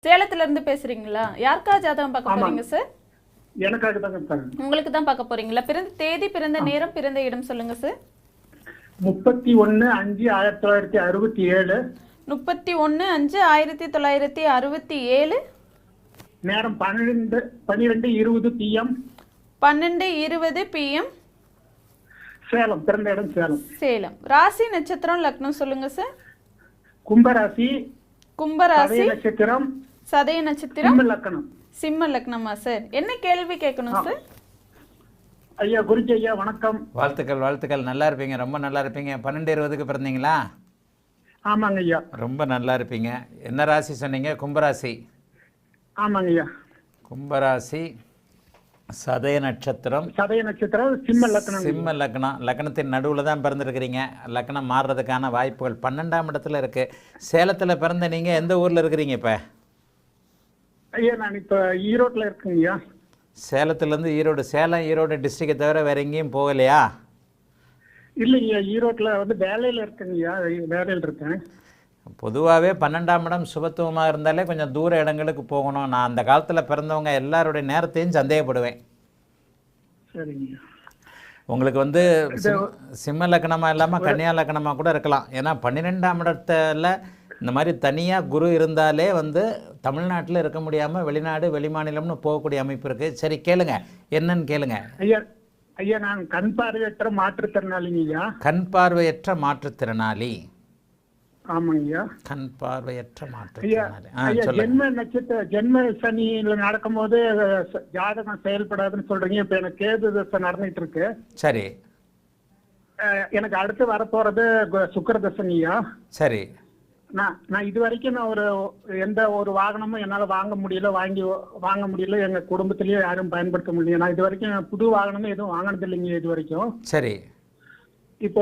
சேலத்துல இருந்து பேசுறீங்களா? யாருக்கா ஜாதகம் பார்க்க போறீங்க சார்? எனக்காக தாங்க சார். உங்களுக்கு தான் பார்க்க போறீங்களா? பிறந்த தேதி, பிறந்த நேரம், பிறந்த இடம் சொல்லுங்க சார். 31/5/1967. 31/5/1967. நேரம் 12:20 PM. 12:20 PM. சேலம். பிறந்த இடம் சேலம். சேலம். ராசி, நட்சத்திரம், லக்னம் சொல்லுங்க சார். கும்பராசி. கும்பராசி. நட்சத்திரம். சதய நட்சத்திரம். சிம்ம லக்னம். சிம்ம லக்னமா சார்? என்ன கேள்வி கேட்கணும் சார்? ஐயா குருஜி ஐயா வணக்கம். வாழ்த்துக்கள் வாழ்த்துக்கள். நல்லா இருப்பீங்க, ரொம்ப நல்லா இருப்பீங்க. 12:20 பிறந்தீங்களா? ஆமாங்க ஐயா. ரொம்ப நல்லா இருப்பீங்க. என்ன ராசி சொன்னீங்க? கும்பராசி. ஆமாங்க ஐயா. கும்பராசி, சதய நட்சத்திரம். சதய நட்சத்திரம், சிம்ம லக்னம். சிம்ம லக்னம். லக்னத்தின் நடுவில் தான் பிறந்திருக்கிறீங்க. லக்னம் மாறுறதுக்கான வாய்ப்புகள் 12ஆம் இடத்துல இருக்கு. சேலத்தில் பிறந்த நீங்கள் எந்த ஊரில் இருக்கிறீங்க இப்போ? ஐயா நான் இப்ப ஈரோட்ல இருக்கேங்க ஐயா. சேலத்துலேருந்து ஈரோடு. சேலம் ஈரோடு டிஸ்ட்ரிக்டை தவிர வேற எங்கேயும் போகலையா? இல்லைங்க ஈரோட்ல வேலையில இருக்கேங்க ஐயா. வேலையில் இருக்கேன். பொதுவாகவே 12ஆம் இடம் சுபத்துவமாக இருந்தாலே கொஞ்சம் தூர இடங்களுக்கு போகணும். நான் அந்த காலத்தில் பிறந்தவங்க எல்லாருடைய நேரத்தையும் சந்தேகப்படுவேன். சரிங்க. உங்களுக்கு சிம்ம லக்னமாக இல்லாமல் கன்னியா லக்னமாக கூட இருக்கலாம். ஏன்னா 12ஆம் இடத்துல இந்த மாதிரி தனியாக குரு இருந்தாலே தமிழ்நாட்டில் இருக்க முடியாமல் வெளிநாடு வெளிமாநிலம்னு போகக்கூடிய அமைப்பு இருக்குது. சரி கேளுங்க, என்னன்னு கேளுங்க. ஐயா ஐயா நான் கண் பார்வையற்ற மாற்றுத்திறனாளிங்க ஐயா. கண் பார்வையற்ற மாற்றுத்திறனாளி. ஆமாங்க ஐயா. கண் பார்வையற்ற ஐயா மாற்றுத்திறனாளி. ஐயா சொல்லுங்க. ஜென்ம நட்சத்திர ஜென்ம சனியில நடக்கும்போது ஜாதகம் செயல்படாதுன்னு சொல்றீங்க. இப்ப எனக்கு கேது தசை நடந்துட்டு இருக்கு. சரி எனக்கு அடுத்து வரப்போறது சுக்கிர தசைங்கய்யா. சரி. நான் இது வரைக்கும் எந்த ஒரு வாகனமும் என்னால வாங்க முடியல. எங்க குடும்பத்திலயும் யாரும் பயன்படுத்த முடியல. நான் இது வரைக்கும் புது வாகனமும் எதுவும் வாங்கினது இல்லைங்க இது வரைக்கும். சரி. இப்போ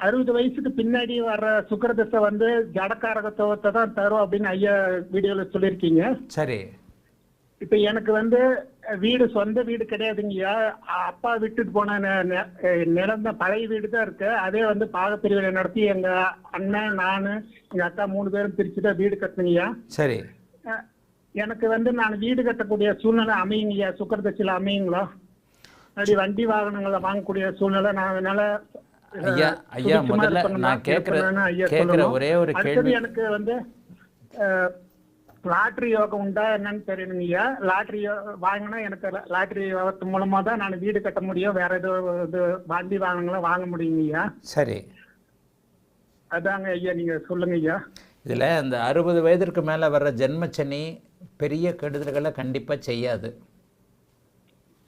60 வயசுக்கு பின்னாடி வர்ற சுக்கிர தசை ஜடக்காரகத்துவத்தை தான் தரும் அப்படின்னு ஐயா வீடியோல சொல்லியிருக்கீங்க. சரி. இப்ப எனக்கு சொந்த வீடு கிடையாதுங்கய்யா. அப்பா விட்டுட்டு போன நிலம் தான், பழைய வீடு தான் இருக்கு. அதே பாகப்பிரிவினை நடத்தி எங்க அண்ணன், நானு, எங்க அக்கா 3 பேரும் பிரிச்சுதான் வீடு கட்டணுங்கய்யா. சரி. எனக்கு நான் வீடு கட்டக்கூடிய சூழ்நிலை அமையுங்கய்யா. சுக்கரதட்சியில அமையுங்களா? அப்படி வண்டி வாகனங்களை வாங்கக்கூடிய சூழ்நிலை நான் என்னால ஐயா ஐயா முதல்ல நான் கேட்கிற ஒரே ஒரு கேள்வி. எனக்கு லாட்டரி யோகம் உண்டா என்னன்னு தெரியணுங்கய்யா. லாட்டரி வாங்கினா எனக்கு லாட்டரி யோகத்து மூலமா தான் நான் வீடு கட்ட முடியும். வேற ஏதோ வண்டி வாகனங்களும் வாங்க முடியுங்கய்யா. சரி. அதாங்க ஐயா, நீங்க சொல்லுங்க ஐயா. இதில் இந்த 60 வயதிற்கு மேலே வர்ற ஜென்மச்சனி பெரிய கெடுதல்களை கண்டிப்பாக செய்யாது.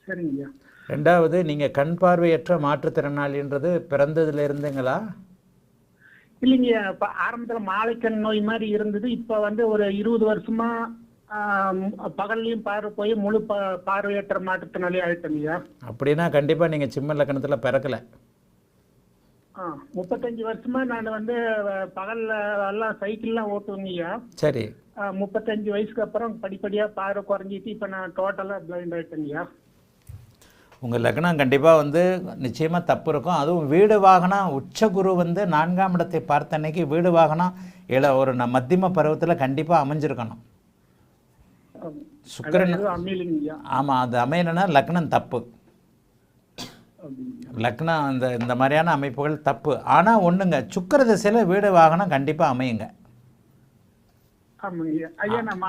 சரிங்கய்யா. ரெண்டாவது, நீங்கள் கண் பார்வையற்ற மாற்றுத்திறனாளின்றது பிறந்ததுல இருந்துங்களா? இல்லைங்க, இப்ப ஆரம்பத்துல மாலைக்கண் நோய் மாதிரி இருந்தது. இப்ப ஒரு 20 வருஷமா பகல்லையும் பார்வை போய் முழு பார்வையற்ற மாற்றுத்திறனாளி ஆயிட்டோங்கய்யா. அப்படின்னா கண்டிப்பாக நீங்கள் சிம்ம லக்னத்தில் பிறக்கலை. 35 வருஷமா நான் பகல்ல எல்லாம் சைக்கிள்லாம் ஓட்டுவேங்கய்யா. சரி. 35 வயசுக்கு அப்புறம் படிப்படியா பார்வை குறைஞ்சிட்டு இப்ப நான் டோட்டலா பிளைண்ட் ஆயிட்டேங்கய்யா. உங்கள் லக்னம் கண்டிப்பாக நிச்சயமாக தப்பு இருக்கும். அதுவும் வீடு வாகனம் உச்சகுரு 4ஆம் இடத்தை பார்த்த அன்னைக்கு வீடு வாகனம் ஒரு மத்தியம பருவத்தில் கண்டிப்பாக அமைஞ்சிருக்கணும். சுக்கிரன். ஆமாம், அது அமையணும்னா லக்னம் தப்பு. லக்னம் இந்த மாதிரியான அமைப்புகள் தப்பு. ஆனால் ஒன்றுங்க, சுக்கிர திசையில் வீடு வாகனம் கண்டிப்பாக அமையுங்க. ஆமாங்க ஐயா. நான்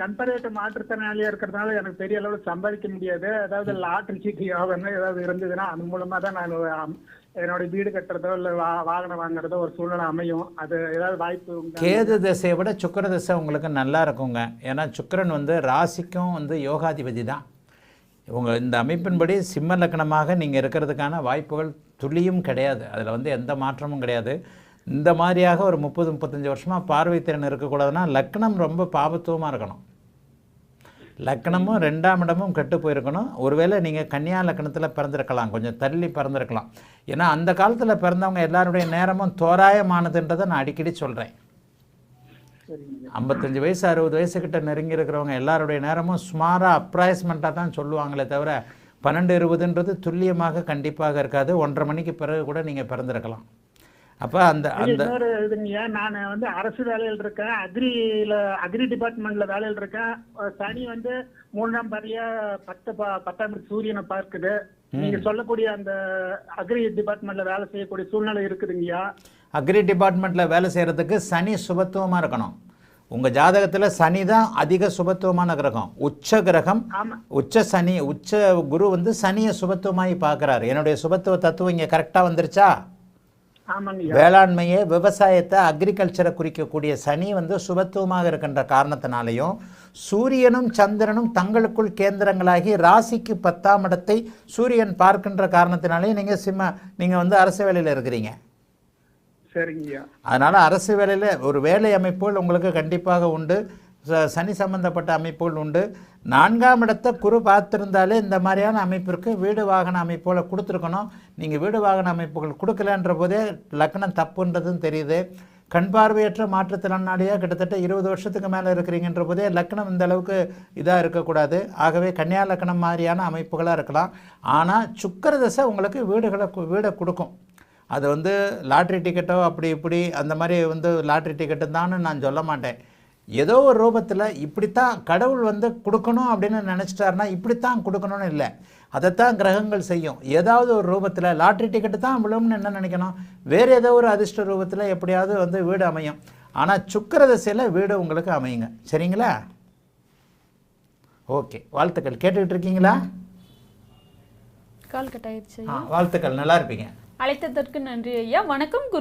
கம்பேரேட்டிவ் மாற்றுத்திறனாளியா இருக்கிறதுனால எனக்கு பெரிய அளவில் சம்பாதிக்க முடியாது. அதாவது லாட்டரி சீட்டு யோகம் ஏதாவது இருந்ததுன்னா அது மூலமா தான் நான் என்னோட வீடு கட்டுறதோ இல்லை வாகனம் வாங்குறதோ ஒரு சூழ்நிலை அமையும். அது ஏதாவது வாய்ப்பு? கேது திசையை விட சுக்கிர திசை உங்களுக்கு நல்லா இருக்குங்க. ஏன்னா சுக்கிரன் ராசிக்கும் யோகாதிபதி தான். இந்த அமைப்பின்படி சிம்ம லக்னமாக நீங்கள் இருக்கிறதுக்கான வாய்ப்புகள் துளியும் கிடையாது. அதில் எந்த மாற்றமும் கிடையாது. இந்த மாதிரியாக ஒரு 30-35 வருஷமாக பார்வைத்திறன் இருக்கக்கூடாதுன்னா லக்னம் ரொம்ப பாபத்துவமாக இருக்கணும். லக்னமும் 2ஆம் இடமும் கெட்டு போயிருக்கணும். ஒருவேளை நீங்கள் கன்னியா லக்னத்தில் பிறந்திருக்கலாம், கொஞ்சம் தள்ளி பிறந்திருக்கலாம். ஏன்னா அந்த காலத்தில் பிறந்தவங்க எல்லாருடைய நேரமும் தோராயமானதுன்றதை நான் அடிக்கடி சொல்கிறேன். 55 வயசு 60 வயசுக்கிட்ட நெருங்கி இருக்கிறவங்க எல்லாருடைய நேரமும் சுமாராக அப்ராய்ஸ்மெண்ட்டாக தான் சொல்லுவாங்களே தவிர 12-20ன்றது துல்லியமாக கண்டிப்பாக இருக்காது. 1:30 மணிக்கு பிறகு கூட நீங்கள் பிறந்திருக்கலாம். அப்போ அந்த ஐயா, அந்த இன்னொரு இதுங்கய்யா, நான் வந்து அரசு வேலையில் இருக்கேன், அக்ரி டிபார்ட்மெண்ட்ல வேலையில் இருக்கேன். சனி வந்து 3ஆம் பாதியா 10ஆம் சூரியனை பார்க்குது. நீங்க சொல்லக்கூடிய அந்த அக்ரி டிபார்ட்மெண்ட்ல வேலை செய்யக்கூடிய சூழ்நிலை இருக்குதுங்கய்யா. அக்ரி டிபார்ட்மெண்ட்டில் வேலை செய்கிறதுக்கு சனி சுபத்துவமாக இருக்கணும். உங்கள் ஜாதகத்தில் சனி தான் அதிக சுபத்துவமான கிரகம். உச்ச கிரகம், ஆமா. உச்ச சனி, உச்ச குரு வந்து சனியை சுபத்துவமாகி பார்க்குறாரு. என்னுடைய சுபத்துவ தத்துவம் இங்கே கரெக்டாக வந்துருச்சா? ஆமாங்கய்யா. வேளாண்மையை, விவசாயத்தை, அக்ரிகல்ச்சரை குறிக்கக்கூடிய சனி வந்து சுபத்துவமாக இருக்கின்ற காரணத்தினாலையும் சூரியனும் சந்திரனும் தங்களுக்குள் கேந்திரங்களாகி ராசிக்கு 10ஆம் இடத்தை சூரியன் பார்க்கின்ற காரணத்தினாலேயும் நீங்கள் வந்து அரசு வேலையில் இருக்கிறீங்க. சரிங்கய்யா. அதனால் அரசு வேலையில் ஒரு வேலை அமைப்புகள் உங்களுக்கு கண்டிப்பாக உண்டு. சனி சம்பந்தப்பட்ட அமைப்புகள் உண்டு. 4ஆம் இடத்தை குரு பார்த்துருந்தாலே இந்த மாதிரியான அமைப்பிற்கு வீடு வாகன அமைப்புகளை கொடுத்துருக்கணும். நீங்கள் வீடு வாகன அமைப்புகள் கொடுக்கலன்ற போதே லக்னம் தப்புன்றதும் தெரியுது. கண் பார்வையற்ற மாற்றுத்திறனாளியாக கிட்டத்தட்ட 20 வருஷத்துக்கு மேலே இருக்கிறீங்கன்ற போதே லக்னம் இந்த அளவுக்கு இதாக இருக்கக்கூடாது. ஆகவே கன்னியா லக்னம் மாதிரியான அமைப்புகளாக இருக்கலாம். ஆனால் சுக்கிர தசை உங்களுக்கு வீடை கொடுக்கும். அது வந்து லாட்ரி டிக்கெட்டோ அப்படி இப்படி அந்த மாதிரி வந்து லாட்ரி டிக்கெட்டு தான்னு நான் சொல்ல மாட்டேன். ஏதோ ஒரு ரூபத்தில் இப்படித்தான் கடவுள் வந்து கொடுக்கணும் அப்படின்னு நினச்சிட்டாருன்னா இப்படித்தான் கொடுக்கணும்னு இல்லை, அதைத்தான் கிரகங்கள் செய்யும். ஏதாவது ஒரு ரூபத்தில் லாட்ரி டிக்கெட்டு தான் விழும்னு என்ன நினைக்கணும், வேறு ஏதோ ஒரு அதிர்ஷ்ட ரூபத்தில் எப்படியாவது வந்து வீடு அமையும். ஆனால் சுக்கிர தசையில் வீடு உங்களுக்கு அமையுங்க. சரிங்களா? ஓகே, வாழ்த்துக்கள். கேட்டுக்கிட்டு இருக்கீங்களா? கால் கட் ஆயிடுச்சு. வாழ்த்துக்கள், நல்லா இருப்பீங்க. அழைத்ததற்கு நன்றி ஐயா. வணக்கம் குரு.